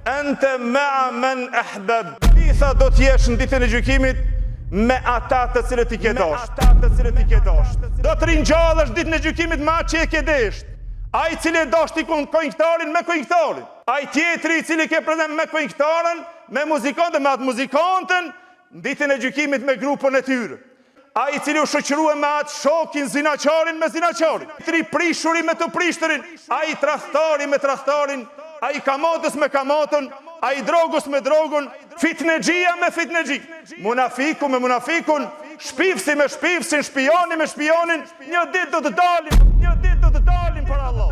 Ente mea men ahbab. Ditha do t'jesh në ditën e gjykimit me ata të cilët i ke dashur. Do të ringjallësh ditën e gjykimit me atë që e ke dashur. Ai i cili e dashti konjektarin me konjektarin. Ai tjetri i cili ke prezant me konjektarin, me muzikantën, me atë muzikantën, në ditën e gjykimit me grupën e tyre. Ai i cili u shoqërua me atë shokin zinaqarin me zinaqarin. Tri prishuri me të prishtërin. Ai tradhtari me tradhtarin. Ai kamatës me kamatën. Ai drogës me drogën. Fitnexhia me fitnexhi. Munafiku me munafikun. Shpifsi me shpifsin, shpioni me shpionin. Një ditë do të dalim për Allah.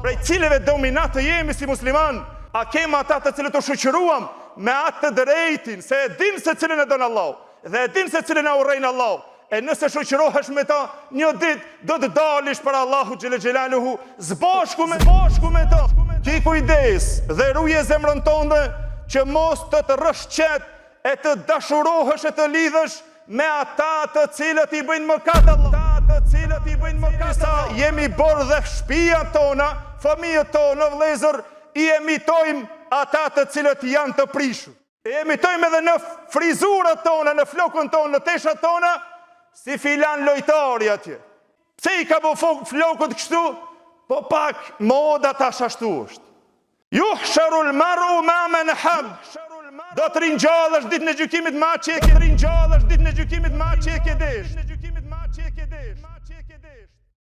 Prej cilëve dominat të jemi si musliman, a kemi ata të cilët u shoqëruam me atë të drejtin, se e din se cilën e don Allah, dhe e din se cilën e urrejn Allah. E nëse shoqërohesh me ta, një ditë do të dalish për Allahu xhele xhelaluhu, zbashku me ta. Ki kujdes dhe ruje zemrën tënde që mos të rrësh qet e të dashurohesh e të lidhësh me ata të cilët i bëjnë mëkat Allah. Sa jemi borë dhe shtëpia tona, familjet tona, vëllezër, i emitojmë ata të cilët janë të prishur. E emitojmë edhe në frizurat tona, në flokën tonë, në teshat tona, si filan lojtari atje. Pse i ka bo flokët kështu? Po pak moda tash ashtu është. Yuhsharul mar'u ma man hab. Do të ringjallësh ditën e gjykimit me atë që e ke dashur.